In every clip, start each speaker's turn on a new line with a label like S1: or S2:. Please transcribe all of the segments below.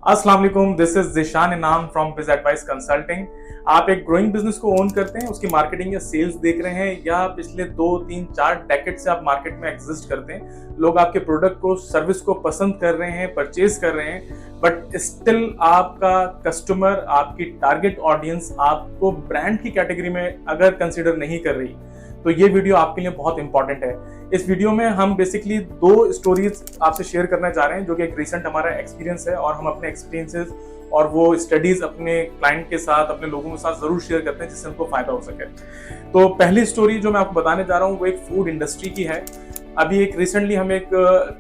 S1: अस्सलाम वालेकुम, this is Zeeshan इनाम फ्रॉम बिज एडवाइस कंसल्टिंग। आप एक ग्रोइंग बिजनेस को ओन करते हैं, उसकी मार्केटिंग या सेल्स देख रहे हैं, या पिछले 2 3 4 डेकेड से आप मार्केट में एग्जिस्ट करते हैं, लोग आपके प्रोडक्ट को सर्विस को पसंद कर रहे हैं, परचेज कर रहे हैं, बट स्टिल आपका कस्टमर, आपकी टारगेट ऑडियंस आपको ब्रांड की कैटेगरी में अगर कंसिडर नहीं कर रही, तो ये वीडियो आपके लिए बहुत इंपॉर्टेंट है। इस वीडियो में हम बेसिकली 2 स्टोरीज आपसे शेयर करना चाह रहे हैं, जो कि एक रिसेंट हमारा एक्सपीरियंस है, और हम अपने एक्सपीरियंसेस और वो स्टडीज अपने क्लाइंट के साथ, अपने लोगों के साथ जरूर शेयर करते हैं, जिससे उनको फायदा हो सके। तो पहली स्टोरी जो मैं आपको बताने जा रहा हूँ वो एक फूड इंडस्ट्री की है। अभी एक रिसेंटली हम एक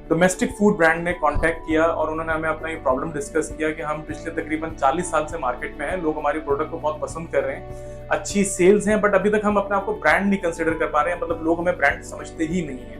S1: डोमेस्टिक फूड ब्रांड ने कांटेक्ट किया और उन्होंने हमें अपना ये प्रॉब्लम डिस्कस किया कि हम पिछले तकरीबन 40 साल से मार्केट में हैं, लोग हमारी प्रोडक्ट को बहुत पसंद कर रहे हैं, अच्छी सेल्स हैं, बट अभी तक हम अपने आप को ब्रांड नहीं कंसिडर कर पा रहे हैं, मतलब लोग हमें ब्रांड समझते ही नहीं है।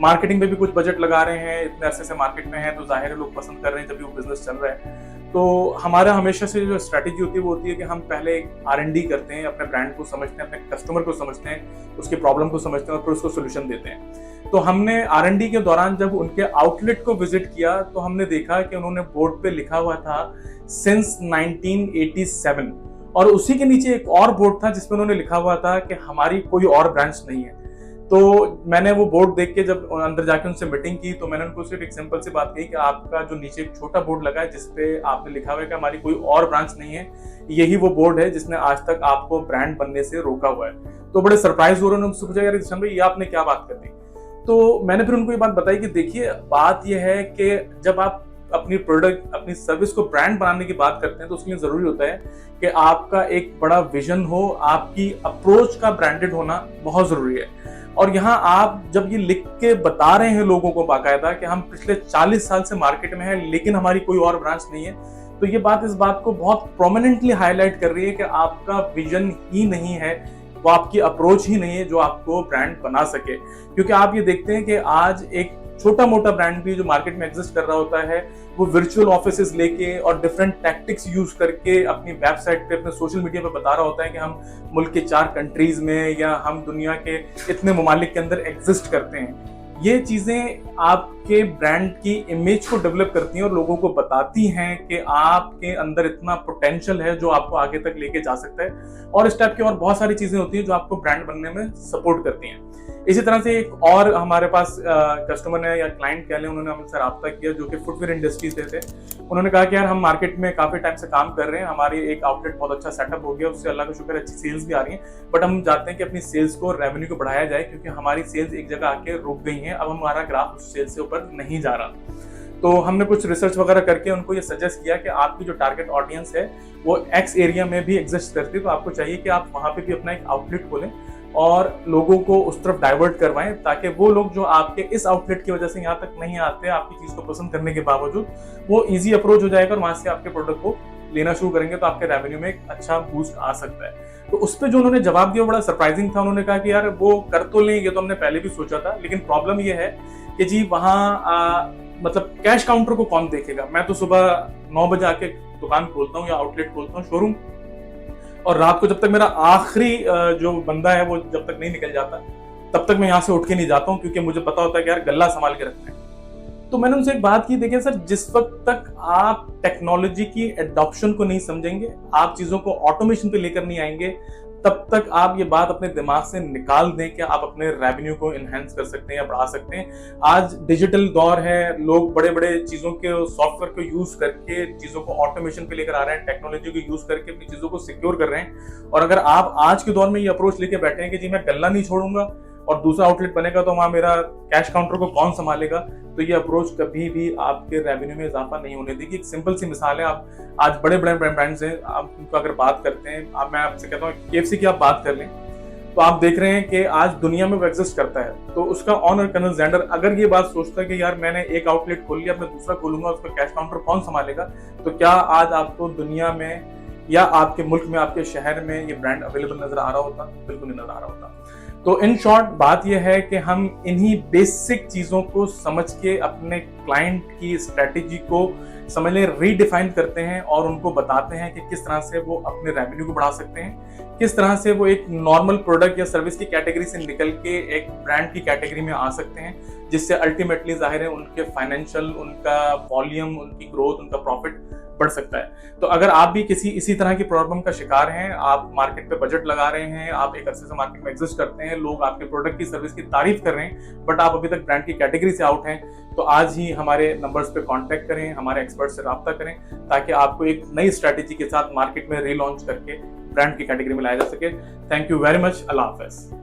S1: मार्केटिंग में भी कुछ बजट लगा रहे हैं, इतने अरसे से मार्केट में है, तो जाहिर है लोग पसंद कर रहे हैं जब भी वो बिजनेस चल रहा है। तो हमारा हमेशा से जो स्ट्रैटेजी होती है वो होती है कि हम पहले R&D करते हैं, अपने ब्रांड को समझते हैं, अपने कस्टमर को समझते हैं, उसकी प्रॉब्लम को समझते हैं और फिर उसको सोल्यूशन देते हैं। तो हमने R&D के दौरान जब उनके आउटलेट को विजिट किया तो हमने देखा कि उन्होंने बोर्ड पे लिखा हुआ था सिंस 1987, और उसी के नीचे एक और बोर्ड था जिसमें उन्होंने लिखा हुआ था कि हमारी कोई और ब्रांच नहीं है। तो मैंने वो बोर्ड देख के जब अंदर जाके उनसे मीटिंग की तो मैंने उनको सिर्फ एक सिंपल सी बात कही कि आपका जो नीचे एक छोटा बोर्ड लगा है जिसपे आपने लिखा हुआ है कि हमारी कोई और ब्रांच नहीं है, यही वो बोर्ड है जिसने आज तक आपको ब्रांड बनने से रोका हुआ है। तो बड़े सरप्राइज हो रहे हैं, उनसे पूछा यार जिशन भाई ये आपने क्या बात कर दी। तो मैंने फिर उनको ये बात बताई कि देखिए बात यह है कि जब आप अपनी प्रोडक्ट, अपनी सर्विस को ब्रांड बनाने की बात करते हैं तो उसके लिए जरूरी होता है कि आपका एक बड़ा विजन हो, आपकी अप्रोच का ब्रांडेड होना बहुत जरूरी है। और यहाँ आप जब ये लिख के बता रहे हैं लोगों को बाकायदा कि हम पिछले 40 साल से मार्केट में हैं लेकिन हमारी कोई और ब्रांच नहीं है, तो ये बात इस बात को बहुत प्रोमिनेंटली हाईलाइट कर रही है कि आपका विजन ही नहीं है, वो आपकी अप्रोच ही नहीं है जो आपको ब्रांड बना सके। क्योंकि आप ये देखते हैं कि आज एक छोटा मोटा ब्रांड भी जो मार्केट में एग्जिस्ट कर रहा होता है, वो वर्चुअल ऑफिसेज लेके और डिफरेंट टैक्टिक्स यूज करके अपनी वेबसाइट पे, अपने सोशल मीडिया पे बता रहा होता है कि हम मुल्क के 4 कंट्रीज में या हम दुनिया के इतने ममालिक के अंदर एग्जिस्ट करते हैं। ये चीजें आपके ब्रांड की इमेज को डेवलप करती हैं और लोगों को बताती हैं कि आपके अंदर इतना पोटेंशियल है जो आपको आगे तक लेके जा सकता है, और इस टाइप की और बहुत सारी चीजें होती हैं जो आपको ब्रांड बनने में सपोर्ट करती हैं। इसी तरह से एक और हमारे पास कस्टमर ने या क्लाइंट कह लें, उन्होंने हमसे रब्ता किया जो कि फुटवेयर इंडस्ट्री से थे। उन्होंने कहा कि यार हम मार्केट में काफी टाइम से काम कर रहे हैं, हमारी एक आउटलेट बहुत अच्छा सेटअप हो गया, उससे अल्लाह का शुक्र अच्छी सेल्स भी आ रही है, बट हम चाहते हैं कि अपनी सेल्स को, रेवेन्यू को बढ़ाया जाए, क्योंकि हमारी सेल्स एक जगह आके रुक गई हैं, अब हमारा ग्राफ उस सेल्स से ऊपर नहीं जा रहा। तो हमने कुछ रिसर्च वगैरह करके उनको ये सजेस्ट किया कि आपकी जो टारगेट ऑडियंस है वो एक्स एरिया में भी एग्जिस्ट करती है, तो आपको चाहिए कि आप वहां पे भी अपना एक आउटलेट खोलें और लोगों को उस तरफ डाइवर्ट करवाएं, ताकि वो लोग जो आपके इस आउटलेट की वजह से यहाँ तक नहीं आते, आपकी चीज को पसंद करने के बावजूद, वो इजी अप्रोच हो जाएगा और वहां से आपके प्रोडक्ट को लेना शुरू करेंगे, तो आपके रेवेन्यू में एक अच्छा बूस्ट आ सकता है। तो उस पर जो उन्होंने जवाब दिया बड़ा सरप्राइजिंग था। उन्होंने कहा कि यार वो कर तो लें, ये तो हमने पहले भी सोचा था, लेकिन प्रॉब्लम ये है कि जी वहाँ मतलब कैश काउंटर को कौन देखेगा। मैं तो सुबह 9 बजे आके दुकान खोलता हूँ या आउटलेट खोलता हूँ, शोरूम, और रात को जब तक मेरा आखिरी जो बंदा है वो जब तक नहीं निकल जाता तब तक मैं यहाँ से उठ के नहीं जाता हूँ, क्योंकि मुझे पता होता है कि यार गल्ला संभाल के रखना है। तो मैंने उनसे एक बात की, देखिए सर, जिस वक्त तक आप टेक्नोलॉजी की एडॉप्शन को नहीं समझेंगे, आप चीजों को ऑटोमेशन पे लेकर नहीं आएंगे, तब तक आप ये बात अपने दिमाग से निकाल दें कि आप अपने रेवेन्यू को इनहेंस कर सकते हैं या बढ़ा सकते हैं। आज डिजिटल दौर है, लोग बड़े बड़े चीजों के सॉफ्टवेयर को यूज करके चीजों को ऑटोमेशन पे लेकर आ रहे हैं, टेक्नोलॉजी को यूज करके अपनी चीजों को सिक्योर कर रहे हैं। और अगर आप आज के दौर में ये अप्रोच लेके बैठे हैं कि जी मैं गल्ला नहीं छोड़ूंगा और दूसरा आउटलेट बनेगा तो वहां मेरा कैश काउंटर को कौन संभालेगा, तो ये अप्रोच कभी भी आपके रेवेन्यू में इजाफा नहीं होने देगी। एक सिंपल सी मिसाल है, आप आज बड़े बड़े ब्रांड्स हैं, आप उनको अगर बात करते हैं, आप, मैं आपसे कहता हूँ KFC की आप बात कर लें, तो आप देख रहे हैं कि आज दुनिया में वो एग्जिस्ट करता है। तो उसका ऑनर कर्नल जेंडर अगर ये बात सोचता है कि यार मैंने एक आउटलेट खोल लिया, मैं दूसरा खोलूंगा, उसका कैश काउंटर कौन संभालेगा, तो क्या आज आपको दुनिया में या आपके मुल्क में, आपके शहर में ये ब्रांड अवेलेबल नजर आ रहा होता? बिल्कुल नहीं नजर आ रहा होता। तो इन शॉर्ट बात यह है कि हम इन्हीं बेसिक चीजों को समझ के अपने क्लाइंट की स्ट्रेटेजी को समझ लें, रीडिफाइन करते हैं और उनको बताते हैं कि किस तरह से वो अपने रेवेन्यू को बढ़ा सकते हैं, किस तरह से वो एक नॉर्मल प्रोडक्ट या सर्विस की कैटेगरी से निकल के एक ब्रांड की कैटेगरी में आ सकते हैं, जिससे अल्टीमेटली जाहिर है उनके फाइनेंशियल, उनका वॉल्यूम, उनकी ग्रोथ, उनका प्रॉफिट बढ़ सकता है। तो अगर आप भी किसी इसी तरह की प्रॉब्लम का शिकार हैं, आप मार्केट पे बजट लगा रहे हैं, आप एक अरसे से मार्केट में एग्जिस्ट करते हैं, लोग आपके प्रोडक्ट की सर्विस की तारीफ कर रहे हैं, बट आप अभी तक ब्रांड की कैटेगरी से आउट हैं, तो आज ही हमारे नंबर्स पे कांटेक्ट करें, हमारे एक्सपर्ट से राब्ता करें, ताकि आपको एक नई स्ट्रैटेजी के साथ मार्केट में रीलॉन्च करके ब्रांड की कैटेगरी में लाया जा सके। Thank you very much. Allah Hafiz.